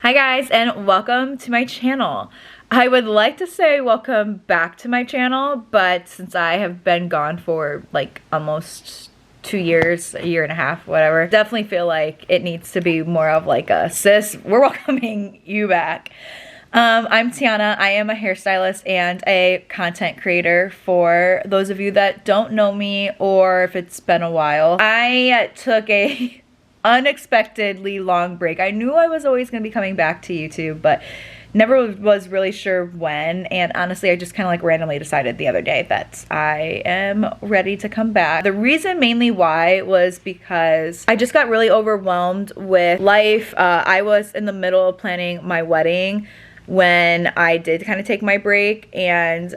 Hi guys, and welcome to my channel. I would like to say welcome back to my channel, but since I have been gone for like almost 2 years, a year and a half, whatever, definitely feel like it needs to be more of like a sis, we're welcoming you back. I'm Tiana. I am a hairstylist and a content creator. For those of you that don't know me, or if it's been a while, I took a unexpectedly long break. I knew I was always going to be coming back to YouTube, but never was really sure when. And honestly, I just kind of like randomly decided the other day that I am ready to come back. The reason mainly why was because I just got really overwhelmed with life. I was in the middle of planning my wedding when I did kind of take my break, and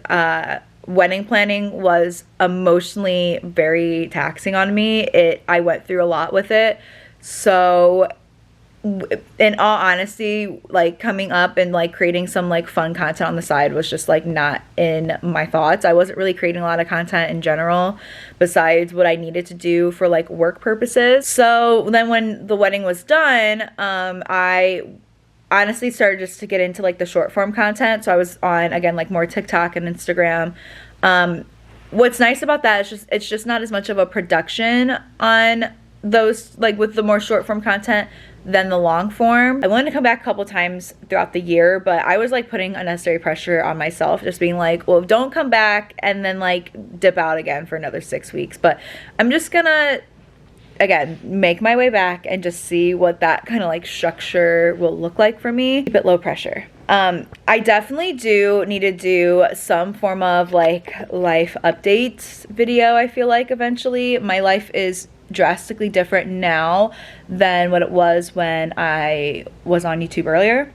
wedding planning was emotionally very taxing on me. I went through a lot with it. So in all honesty, like coming up and like creating some like fun content on the side was just like not in my thoughts. I wasn't really creating a lot of content in general besides what I needed to do for like work purposes. So then when the wedding was done, I honestly started just to get into like the short form content. So I was on, again, like more TikTok and Instagram. What's nice about that is it's just not as much of a production on those, like with the more short form content than the long form. I wanted to come back a couple times throughout the year, but I was like putting unnecessary pressure on myself, just being like, well, don't come back and then like dip out again for another 6 weeks. But I'm just gonna, again, make my way back and just see what that kind of like structure will look like for me. Keep it low pressure. I definitely do need to do some form of like life updates video. I feel like eventually my life is drastically different now than what it was when I was on YouTube earlier.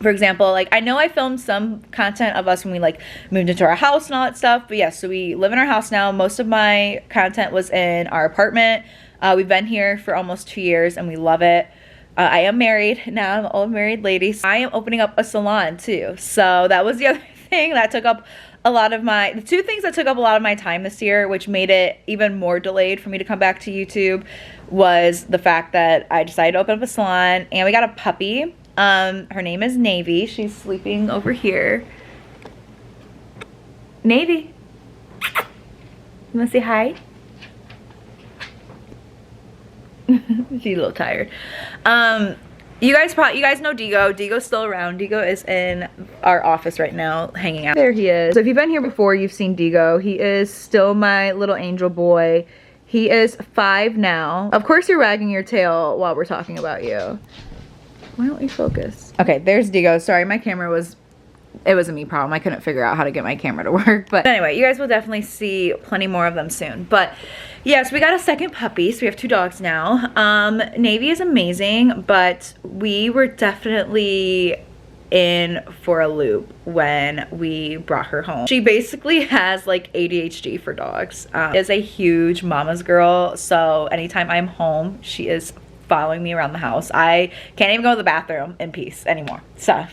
For example, like I know I filmed some content of us when we like moved into our house and all that stuff, but yeah, so we live in our house now. Most of my content was in our apartment. We've been here for almost 2 years and we love it. I am married now. I'm an old married lady. I am opening up a salon too. So that was the other thing that took up a lot of the two things that took up a lot of my time this year, which made it even more delayed for me to come back to YouTube, was the fact that I decided to open up a salon and we got a puppy. Her name is Navy. She's sleeping over here. Navy, you wanna say hi? She's a little tired. You guys know Digo. Digo's still around. Digo is in our office right now hanging out. There he is. So if you've been here before, you've seen Digo. He is still my little angel boy. He is 5 now. Of course you're wagging your tail while we're talking about you. Why don't we focus? Okay, there's Digo. Sorry, my camera was, it was a me problem. I couldn't figure out how to get my camera to work. But anyway, you guys will definitely see plenty more of them soon. But yes, we got a second puppy, so we have 2 dogs now. Navy is amazing, but we were definitely in for a loop when we brought her home. She basically has like ADHD for dogs. Is a huge mama's girl, so anytime I'm home, she is following me around the house. I can't even go to the bathroom in peace anymore. So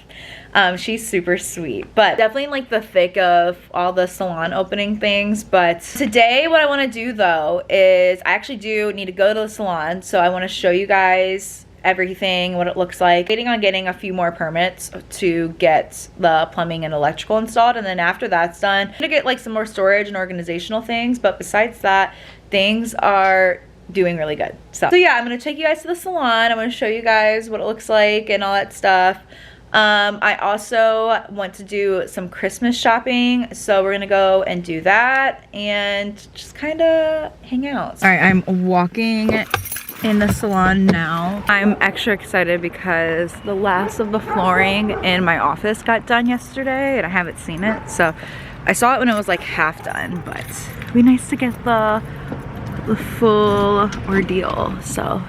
she's super sweet, but definitely in like the thick of all the salon opening things. But today what I want to do though is I actually do need to go to the salon, so I want to show you guys everything, what it looks like. Waiting on getting a few more permits to get the plumbing and electrical installed, and then after that's done, I'm gonna get like some more storage and organizational things. But besides that, things are doing really good. So yeah, I'm gonna take you guys to the salon. I'm gonna show you guys what it looks like and all that stuff. I also want to do some Christmas shopping, so we're gonna go and do that and just kind of hang out. All right, I'm walking in the salon now. I'm extra excited because the last of the flooring in my office got done yesterday and I haven't seen it. So I saw it when it was like half done, but it'd be nice to get the full ordeal. So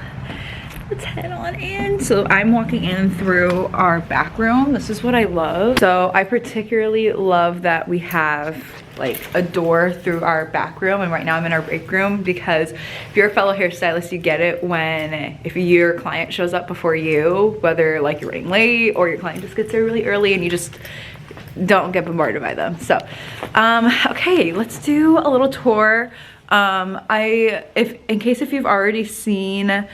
let's head on in. So I'm walking in through our back room. This is what I love. So I particularly love that we have like a door through our back room, and right now I'm in our break room, because if you're a fellow hairstylist, you get it when if your client shows up before you, whether like you're running late or your client just gets there really early and you just don't get bombarded by them. So okay, let's do a little tour. In case if you've already seen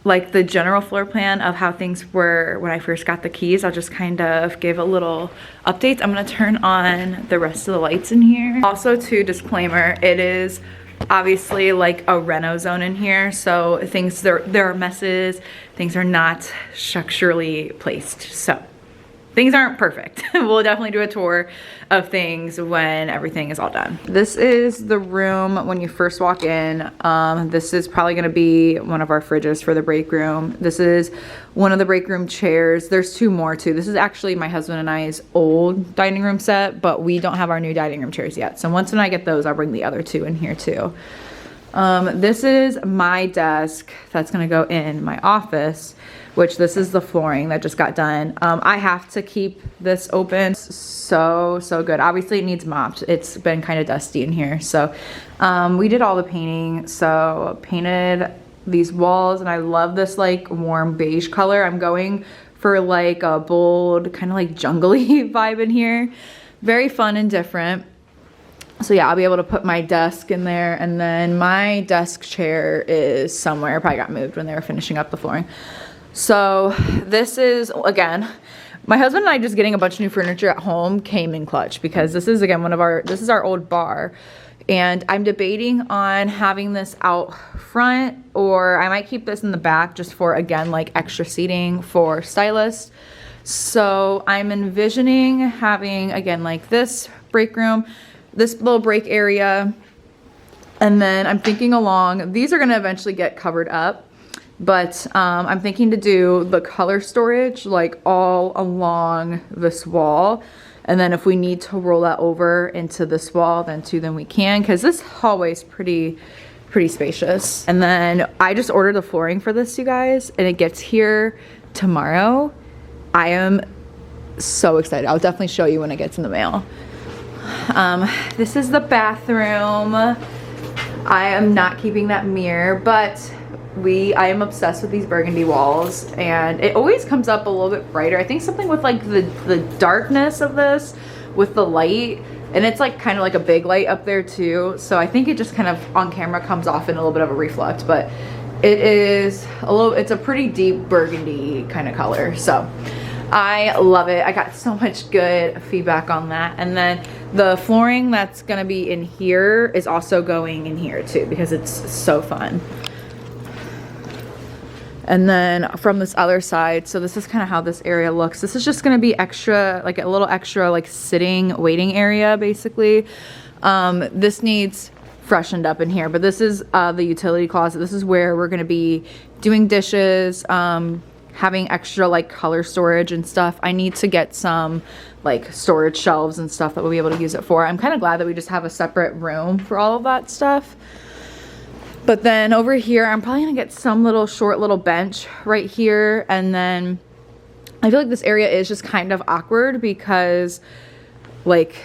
like the general floor plan of how things were when I first got the keys. I'll just kind of give a little updates. I'm gonna turn on the rest of the lights in here. Also, too, disclaimer, it is obviously like a reno zone in here, so things, there are messes, things are not structurally placed, so things aren't perfect. We'll definitely do a tour of things when everything is all done. This is the room when you first walk in. This is probably gonna be one of our fridges for the break room. This is one of the break room chairs. There's two more too. This is actually my husband and I's old dining room set, but we don't have our new dining room chairs yet. So once when I get those, I'll bring the other two in here too. This is my desk that's gonna go in my office, which this is the flooring that just got done. I have to keep this open. So good. Obviously it needs mopped. It's been kind of dusty in here. So we did all the painting. So painted these walls, and I love this like warm beige color. I'm going for like a bold, kind of like jungly vibe in here. Very fun and different. So yeah, I'll be able to put my desk in there, and then my desk chair is somewhere. Probably got moved when they were finishing up the flooring. So this is, again, my husband and I just getting a bunch of new furniture at home came in clutch, because this is, again, this is our old bar. And I'm debating on having this out front, or I might keep this in the back just for, again, like extra seating for stylists. So I'm envisioning having, again, like this break room, this little break area. And then I'm thinking along, these are gonna eventually get covered up. But I'm thinking to do the color storage like all along this wall, and then if we need to roll that over into this wall then we can, because this hallway is pretty spacious. And then I just ordered the flooring for this, you guys, and it gets here tomorrow. I am so excited. I'll definitely show you when it gets in the mail. This is the bathroom. I am not keeping that mirror, but I am obsessed with these burgundy walls, and it always comes up a little bit brighter. I think something with like the darkness of this with the light, and it's like kind of like a big light up there too. So I think it just kind of on camera comes off in a little bit of a reflect, but it is it's a pretty deep burgundy kind of color. So I love it. I got so much good feedback on that. And then the flooring that's gonna be in here is also going in here too, because it's so fun. And then from this other side, so this is kind of how this area looks. This is just gonna be extra, like a little extra like sitting, waiting area basically. This needs freshened up in here, but this is the utility closet. This is where we're gonna be doing dishes, having extra like color storage and stuff. I need to get some like storage shelves and stuff that we'll be able to use it for. I'm kind of glad that we just have a separate room for all of that stuff. But then over here, I'm probably gonna get some short little bench right here. And then I feel like this area is just kind of awkward because like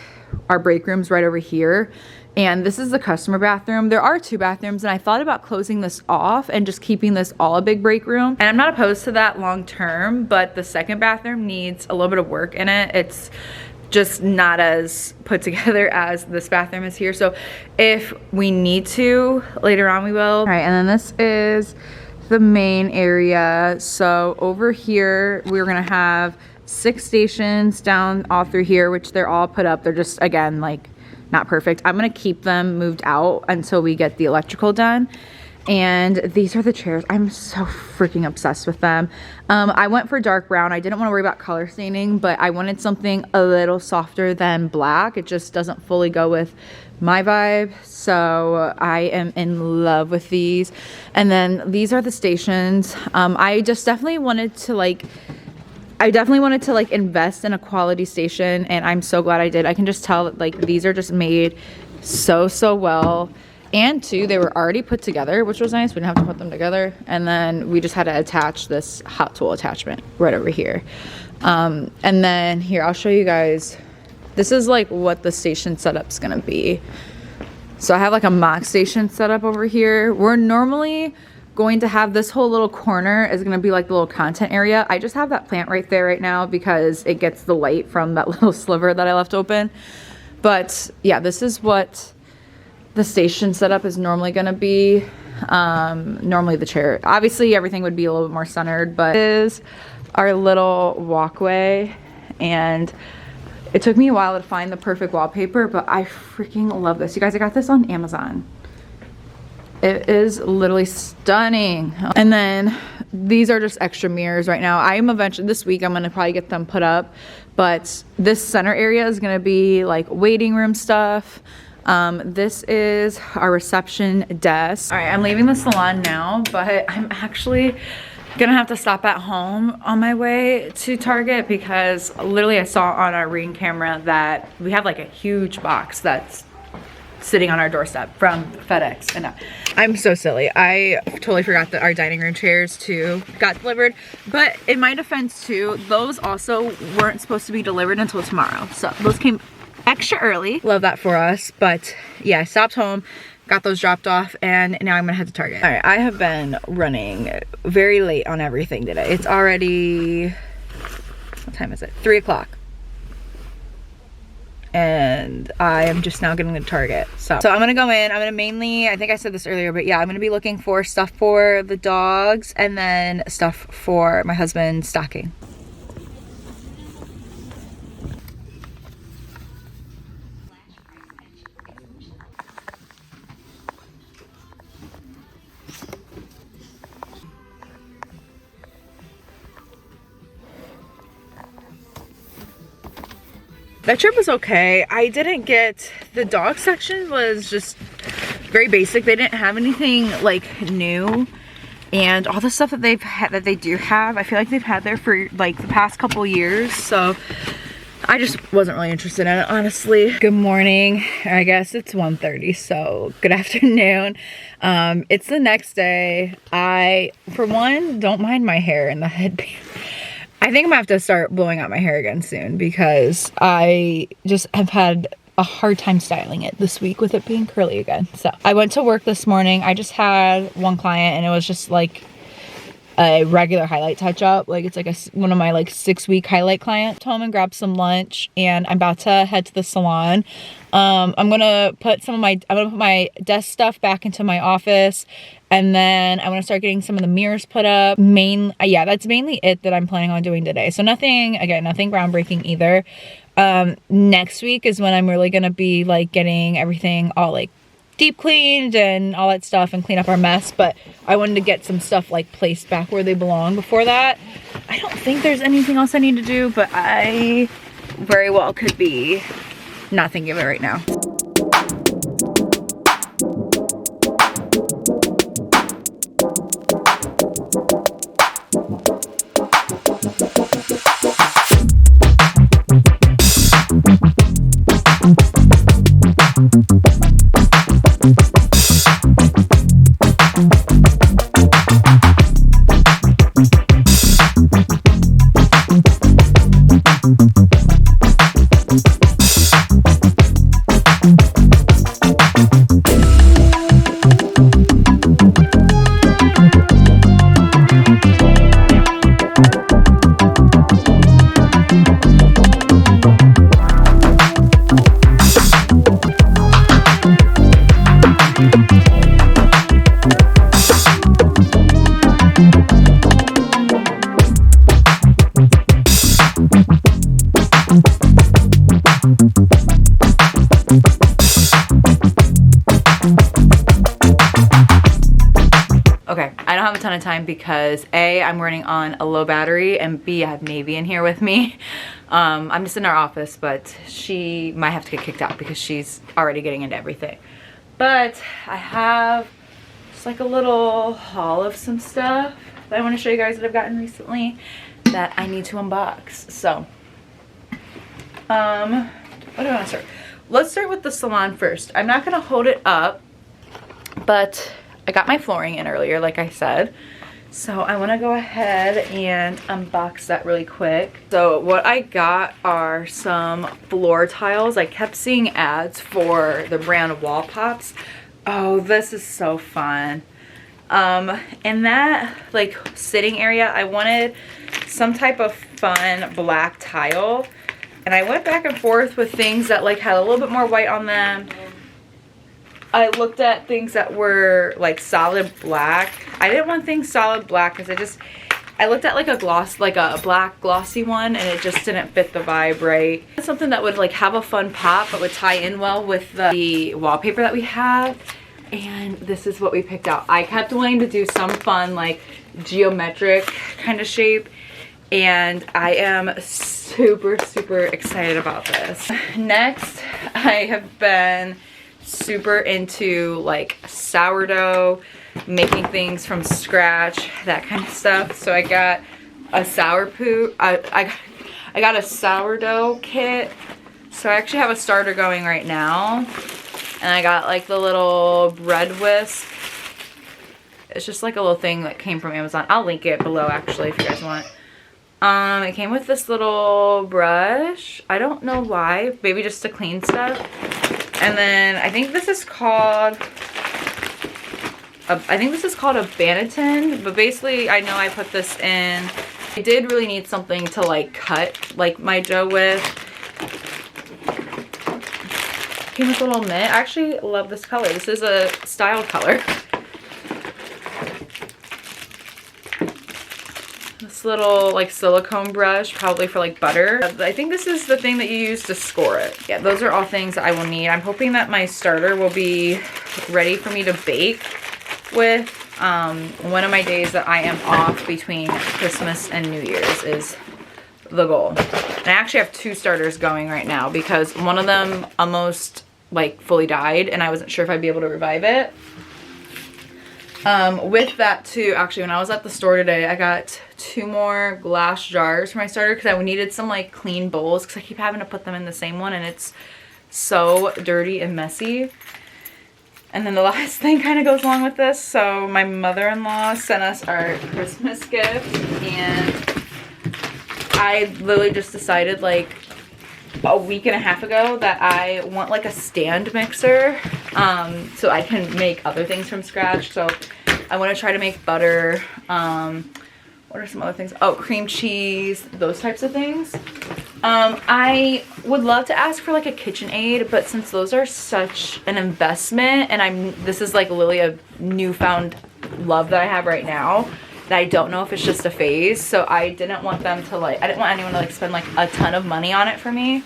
our break room's right over here. And this is the customer bathroom. There are two bathrooms, and I thought about closing this off and just keeping this all a big break room. And I'm not opposed to that long term, but the second bathroom needs a little bit of work in it. It's just not as put together as this bathroom is here. So if we need to, later on we will. All right, and then this is the main area. So over here, we're gonna have 6 stations down all through here, which they're all put up. They're just, again, like not perfect. I'm gonna keep them moved out until we get the electrical done. And these are the chairs. I'm so freaking obsessed with them. I went for dark brown. I didn't want to worry about color staining, but I wanted something a little softer than black. It just doesn't fully go with my vibe. So I am in love with these. And then these are the stations. I definitely wanted to invest in a quality station, and I'm so glad I did. I can just tell that like these are just made so well. And two, they were already put together, which was nice. We didn't have to put them together. And then we just had to attach this hot tool attachment right over here. And then here, I'll show you guys. This is like what the station setup's gonna be. So I have like a mock station set up over here. We're normally going to have this whole little corner is gonna be like the little content area. I just have that plant right there right now because it gets the light from that little sliver that I left open. But yeah, this is what the station setup is normally gonna be. Normally the chair, obviously everything would be a little bit more centered, but this is our little walkway, and it took me a while to find the perfect wallpaper, but I freaking love this. You guys, I got this on Amazon. It is literally stunning. And then these are just extra mirrors right now. I am eventually, this week, I'm gonna probably get them put up, but this center area is gonna be like waiting room stuff. This is our reception desk. All right, I'm leaving the salon now, but I'm actually gonna have to stop at home on my way to Target because literally I saw on our Ring camera that we have like a huge box that's sitting on our doorstep from FedEx, and I'm so silly. I totally forgot that our dining room chairs too got delivered, but in my defense too, those also weren't supposed to be delivered until tomorrow, so those came extra early. Love that for us. But yeah, I stopped home, got those dropped off, and now I'm gonna head to Target. All right, I have been running very late on everything today. It's already, what time is it? 3 o'clock. And I am just now getting to Target. So I'm gonna go in, I'm gonna mainly, I think I said this earlier, but yeah, I'm gonna be looking for stuff for the dogs and then stuff for my husband's stocking. That trip was okay. I didn't get, the dog section was just very basic. They didn't have anything like new, and all the stuff that they've had, that they do have, I feel like they've had there for like the past couple years. So I just wasn't really interested in it, honestly. Good morning. I guess it's 1:30, so good afternoon. It's the next day. I, for one, don't mind my hair and the headband. I think I'm gonna have to start blowing out my hair again soon because I just have had a hard time styling it this week with it being curly again. So I went to work this morning. I just had one client and it was just like a regular highlight touch up. Like it's like one of my like 6-week highlight clients. Home and grab some lunch, and I'm about to head to the salon. I'm gonna put my desk stuff back into my office, and then I'm gonna start getting some of the mirrors put up. Yeah, that's mainly it that I'm planning on doing today. So nothing groundbreaking either. Next week is when I'm really gonna be like getting everything all like deep cleaned and all that stuff and clean up our mess, but I wanted to get some stuff like placed back where they belong before that. I don't think there's anything else I need to do, but I very well could be not thinking of it right now. A ton of time because A, I'm running on a low battery, and B, I have Navy in here with me. I'm just in our office, but she might have to get kicked out because she's already getting into everything. But I have just like a little haul of some stuff that I want to show you guys that I've gotten recently that I need to unbox. So what do I want to start? Let's start with the salon first. I'm not gonna hold it up, but I got my flooring in earlier, like I said. So I want to go ahead and unbox that really quick. So what I got are some floor tiles. I kept seeing ads for the brand Wall Pops. Oh, this is so fun. In that like sitting area, I wanted some type of fun black tile. And I went back and forth with things that like had a little bit more white on them I looked at things that were like solid black. I didn't want things solid black because I looked at like a gloss, like a black glossy one, and it just didn't fit the vibe right. Something that would like have a fun pop but would tie in well with the wallpaper that we have. And this is what we picked out. I kept wanting to do some fun like geometric kind of shape, and I am super excited about this. Next, I have been super into like sourdough, making things from scratch, that kind of stuff. So I got a I got a sourdough kit. So I actually have a starter going right now. And I got like the little bread whisk. It's just like a little thing that came from Amazon. I'll link it below actually if you guys want. It came with this little brush. I don't know why. Maybe just to clean stuff. And then I think this is called a Banneton. But basically I know I put this in. I did really need something to like cut like my dough with. Came with a little mitt. I actually love this color. This is a style color. This little like silicone brush, probably for like butter. I think this is the thing that you use to score it. Yeah, those are all things that I will need. I'm hoping that my starter will be ready for me to bake with. One of my days that I am off between Christmas and New Year's is the goal. And I actually have 2 starters going right now because one of them almost like fully died and I wasn't sure if I'd be able to revive it. With that too, actually when I was at the store today, I got 2 more glass jars for my starter because I needed some like clean bowls because I keep having to put them in the same one and it's so dirty and messy. And then the last thing kind of goes along with this. So my mother-in-law sent us our Christmas gift and I literally just decided like a week and a half ago that I want like a stand mixer so I can make other things from scratch. So I want to try to make butter. What are some other things? Oh, cream cheese, those types of things. I would love to ask for like a KitchenAid, but since those are such an investment and this is like literally a newfound love that I have right now, that I don't know if it's just a phase. So I didn't want them to like, I didn't want anyone to like spend like a ton of money on it for me.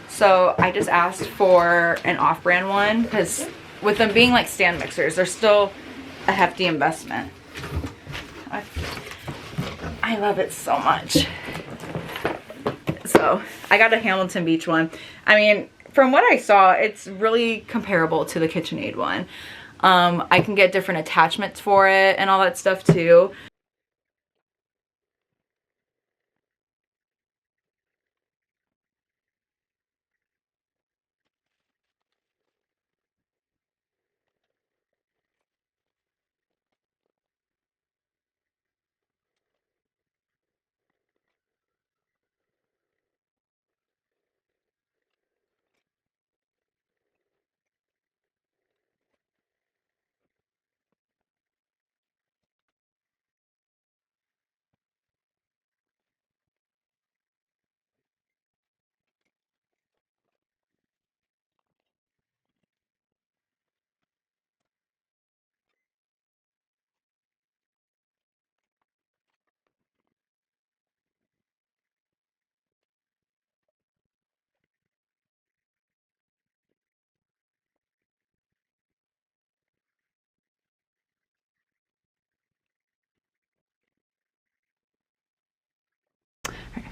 So I just asked for an off-brand one because with them being like stand mixers, they're still a hefty investment. I love it so much. So I got a Hamilton Beach one. I mean, from what I saw, it's really comparable to the KitchenAid one. I can get different attachments for it and all that stuff too.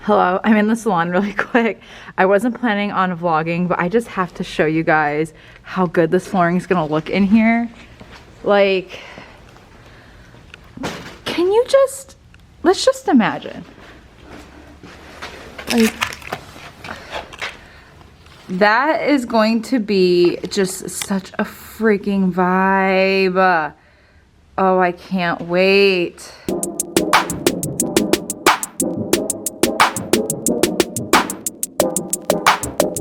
Hello, I'm in the salon really quick. I wasn't planning on vlogging, but I just have to show you guys how good this flooring is gonna look in here. Like, can you just, let's just imagine. Like, that is going to be just such a freaking vibe. Oh, I can't wait.